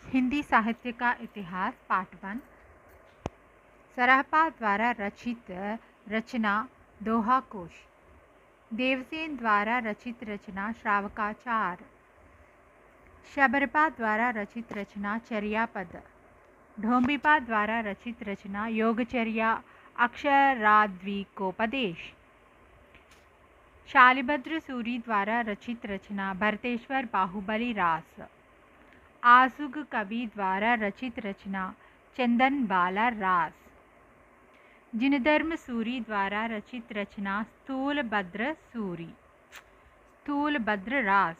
हिंदी साहित्य का इतिहास पार्ट 1। सरहपा द्वारा रचित रचना दोहा कोश। देवसेन द्वारा रचित रचना श्रावकाचार। शबरपा द्वारा रचित रचना चर्यापद। ढोंबिपा द्वारा रचित रचना योगचर्या अक्षराद्विकोपदेश। शालिभद्र सूरी द्वारा रचित रचना भरतेश्वर बाहुबली रास। आसुग कवि द्वारा रचित रचना चंदन बाला रास। जिनधर्म सूरी द्वारा रचित रचना स्थूल भद्र रास।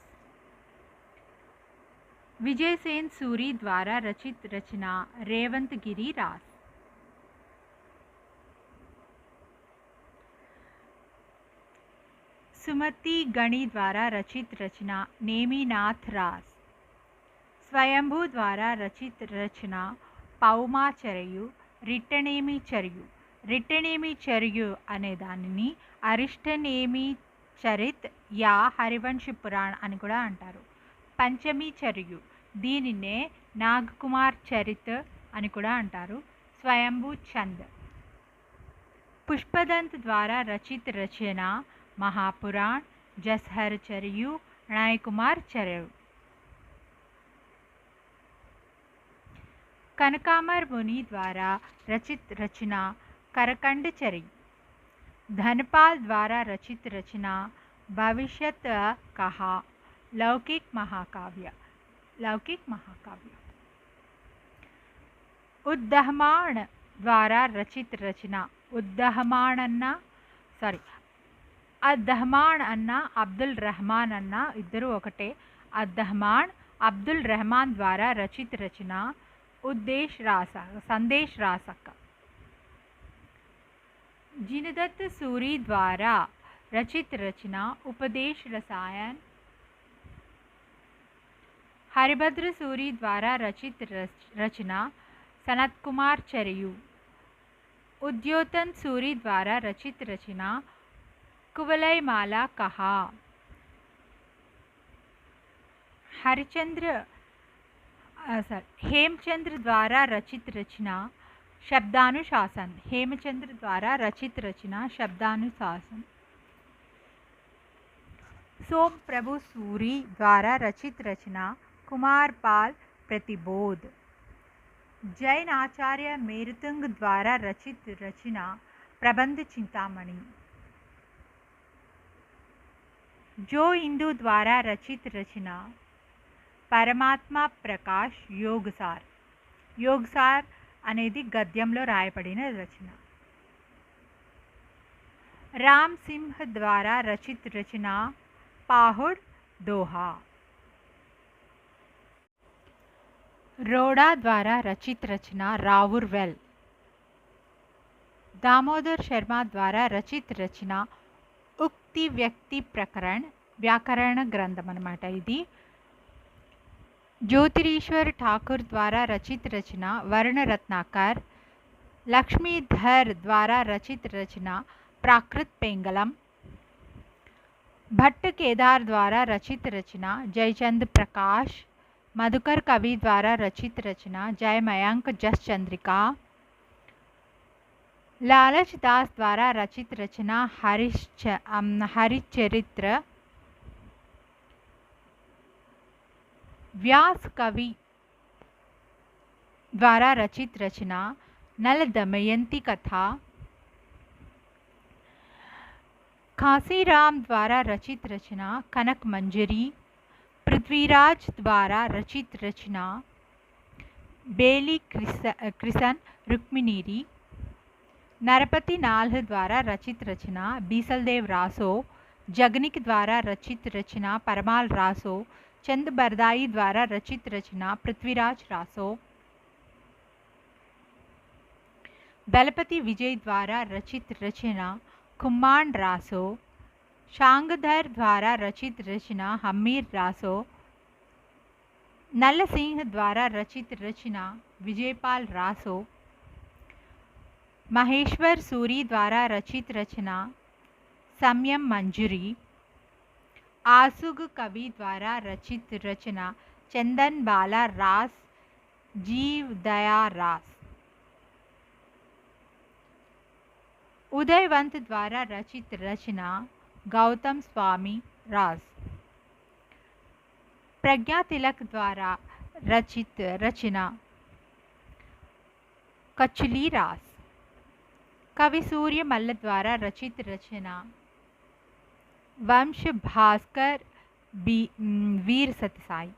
विजयसेन सूरी द्वारा रचित रचना रेवंतगिरी रास। सुमति गणी द्वारा रचित रचना नेमिनाथ रास। स्वयंभू द्वारा रचित रचना पौमाचरयु रिट्टनेमी चरयु। रिट्टनेमी चरयु अने दानिनी अरिष्टनेमी चरित या हरिवंश पुराण అని కూడా అంటారు. పంచమి చరయు దీనినే నాగకుమార్ చరిత్ అని కూడా అంటారు. స్వయంభూ చంద్. पुष्पदंत द्वारा रचित रचना महापुराण जसहर चरयु अणय कुमार चरयु। कनकामर मुनि द्वारा रचित रचना करकंड चरयु। धनपाल द्वारा रचित रचना भविष्यत कहा लौकिक महाकाव्य। उद्दहमाण द्वारा रचित रचना అద్దహమాన్ అన్న అబ్దుల్ రెహమాన్ అన్న ఇద్దరు ఒకటే. అద్దహమాన్ అబ్దుల్ రెహమాన్ ద్వారా రచిత రచన संदेश रासक। जिनदत्त सूरी द्वारा रचित रचना उपदेश रसायन। हरिभद्र सूरी द्वारा रचित रचना सनत कुमार चरयु। उद्योतन सूरी द्वारा रचित रचना कुवलयमाला कहा। हेमचंद्र द्वारा रचित रचना शब्दानुशासन। हेमचंद्र द्वारा रचित रचना शब्दानुशासन। सोम प्रभु सूरी द्वारा रचित रचना कुमारपाल प्रतिबोध। जैन आचार्य मेरुतुंग द्वारा रचित रचना प्रबंध चिंतामणि। जो इंदु द्वारा रचित रचना परमात्मा प्रकाश योगसार అనేది గద్యంలో రాయబడిన రచన. राम सिंह द्वारा रचित रचना पाहुड़ दोहा। रोड़ा द्वारा रचित रचना रावुरवेल। दामोदर शर्मा द्वारा रचित रचना उक्ति व्यक्ति प्रकरण व्याकरण ग्रंथम अन्नमाट इदी. ज्योतिरीश्वर ठाकुर द्वारा रचित रचना वर्ण रत्नाकर। लक्ष्मीधर द्वारा रचित रचना प्राकृत पेंगलम। भट्ट केदार द्वारा रचित रचना जयचंद प्रकाश। मधुकर कवि द्वारा रचित रचना जय मयंक जस चंद्रिका। लालच दास द्वारा रचित रचना हरिचरित्र। व्यास कवि द्वारा रचित रचना नल दमयंती कथा। काशीराम द्वारा रचित रचना कनक मंजरी। पृथ्वीराज द्वारा रचित रचना बेली कृसन रुक्मिणीरी। नरपति नाल्ह द्वारा रचित रचना बीसलदेव रासो। जगनिक द्वारा रचित रचना परमाल रासो। चंद बरदाई द्वारा रचित रचना पृथ्वीराज रासो। दलपति विजय द्वारा रचित रचना कुम्मांड रासो। शांगधर द्वारा रचित रचना हमीर रासो। नल सिंह द्वारा रचित रचना विजयपाल रासो। महेश्वर सूरी द्वारा रचित रचना सम्यम मंजूरी। आसुग कवि द्वारा रचित रचना चंदन बाला रास जीव दया रास। उदयवंत द्वारा रचित रचना गौतम स्वामी रास। प्रज्ञा तिलक द्वारा रचित रचना कचली रास। कवि सूर्य मल्ल द्वारा रचित रचना वंश भास्कर वीर सतसाई।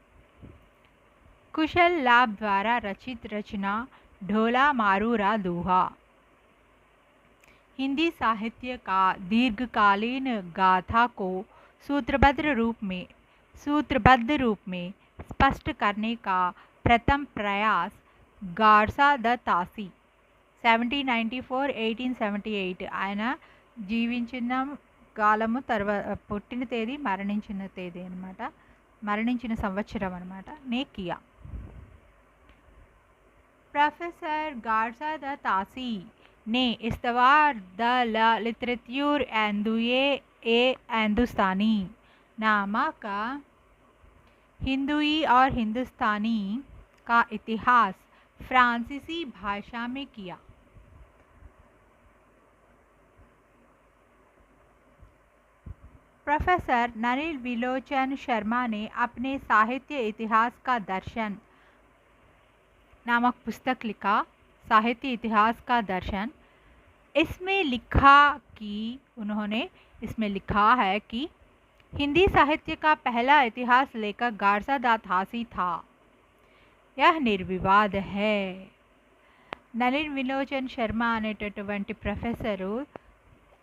कुशल लाभ द्वारा रचित रचना ढोला मारूरा दोहा। हिंदी साहित्य का दीर्घकालीन गाथा को सूत्रबद्ध रूप में स्पष्ट करने का प्रथम प्रयास गार्सा द तासी 1794-1878 ఆయన జీవించిన కాలము పుట్టిన తేదీ మరణించిన తేదీ అన్నమాట, మరణించిన సంవత్సరం అన్నమాట నే కియా। प्रोफेसर गार्सा द तासी ने इस्तवार द लिटरेचर हिंदुस्तानी नामक हिंदुई और हिंदुस्तानी का इतिहास फ्रांसीसी भाषा में किया। प्रोफेसर नलिन विलोचन शर्मा ने अपने साहित्य इतिहास का दर्शन नामक पुस्तक लिखा, साहित्य इतिहास का दर्शन। इसमें इसमें लिखा है कि हिंदी साहित्य का पहला इतिहास लेखक गार्सा द तासी था, यह निर्विवाद है। నలిన్ విలోచన్ శర్మ అనేటటువంటి ప్రొఫెసరు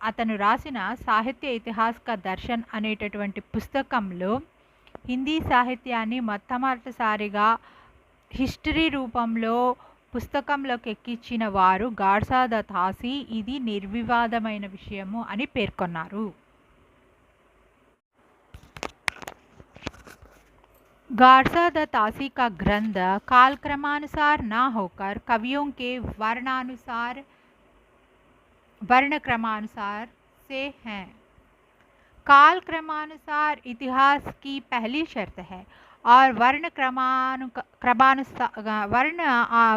అతను రాసిన సాహిత్య ఇతిహాస్ కా దర్శన్ అనేటటువంటి పుస్తకంలో హిందీ సాహిత్యాన్ని మొట్టమొదటిసారిగా హిస్టరీ రూపంలో పుస్తకంలోకి ఎక్కించిన వారు గార్సా ద తాసి, ఇది నిర్వివాదమైన విషయము అని పేర్కొన్నారు। गार्सा द तासी का ग्रंथ कालक्रमानुसार न होकर कवियों के वर्णक्रमानुसार से हैं। कालक्रमानुसार इतिहास की पहली शर्त है और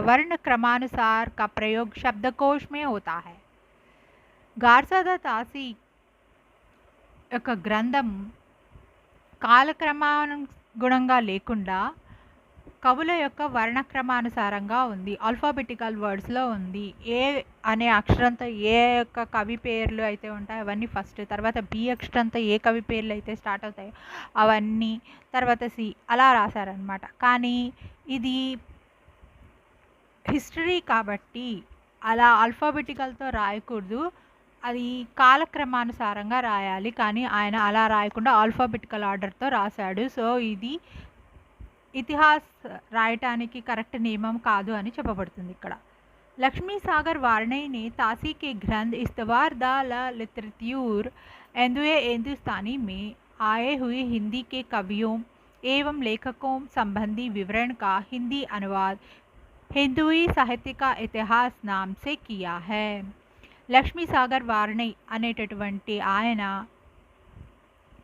वर्णक्रमानुसार का प्रयोग शब्दकोश में होता है। गार्सा द तासी యొక్క గ్రంథం కాలక్రమానుగుణంగా లేకుండా కవుల యొక్క వర్ణక్రమానుసారంగా ఉంది, ఆల్ఫాబెటికల్ వర్డ్స్లో ఉంది। ఏ అనే అక్షరంతో ఏ యొక్క కవి పేర్లు అయితే ఉంటాయో అవన్నీ ఫస్ట్, తర్వాత బి అక్షరంతో ఏ కవి పేర్లు అయితే స్టార్ట్ అవుతాయో అవన్నీ, తర్వాత సి, అలా రాశారనమాట। కానీ ఇది హిస్టరీ కాబట్టి అలా ఆల్ఫాబెటికల్తో రాయకూడదు, అది కాలక్రమానుసారంగా రాయాలి। కానీ ఆయన అలా రాయకుండా ఆల్ఫాబెటికల్ ఆర్డర్తో రాశాడు। సో ఇది ఇతిహాస్ రాయటానికి కరెక్ట్ నియమం కాదు అని చెప్పబడుతుంది ఇక్కడ। लक्ष्मी सागर वार्णे ने तासी के ग्रंथ इस्तवार द लिटरेचर हिंदुस्तानी में आए हुए हिंदी के कवियों एवं लेखकों संबंधी विवरण का हिंदी अनुवाद हिंदुई साहित्य का इतिहास नाम से किया है। लक्ष्मी सागर वार्णे అనేటటువంటి ఆయన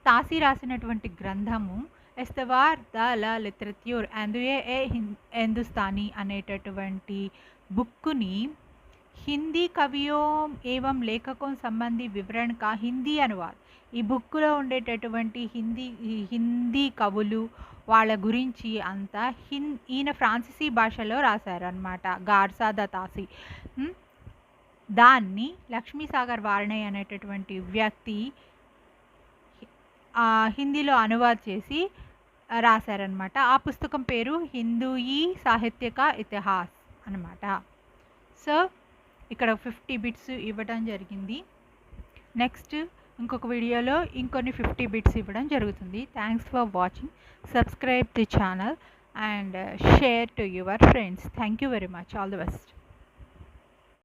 తాసి రాసినటువంటి గ్రంథము ఇస్తవార్ ద లిటరేచర్ హిందుస్తానీ అనేటటువంటి బుక్కుని హిందీ కవియో ఏవం లేఖకం సంబంధి వివరణ కా హిందీ అనువాద్, ఈ బుక్కులో ఉండేటటువంటి హిందీ కవులు వాళ్ళ గురించి అంతా ఈయన ఫ్రాన్సిసీ భాషలో రాశారనమాట గార్సా ద తాసి। దాన్ని లక్ష్మీసాగర్ వార్ణే అనేటటువంటి వ్యక్తి హిందీలో అనువాద్ చేసి రాశారనమాట। ఆ పుస్తకం పేరు హిందూయి సాహిత్య కా ఇతిహాస్ అనమాట। సో ఇక్కడ 50 బిట్స్ ఇవ్వడం జరిగింది। నెక్స్ట్ ఇంకొక వీడియోలో ఇంకొన్ని 50 బిట్స్ ఇవ్వడం జరుగుతుంది। Thanks for watching, subscribe the channel and share to your friends. Thank you very much, all the best.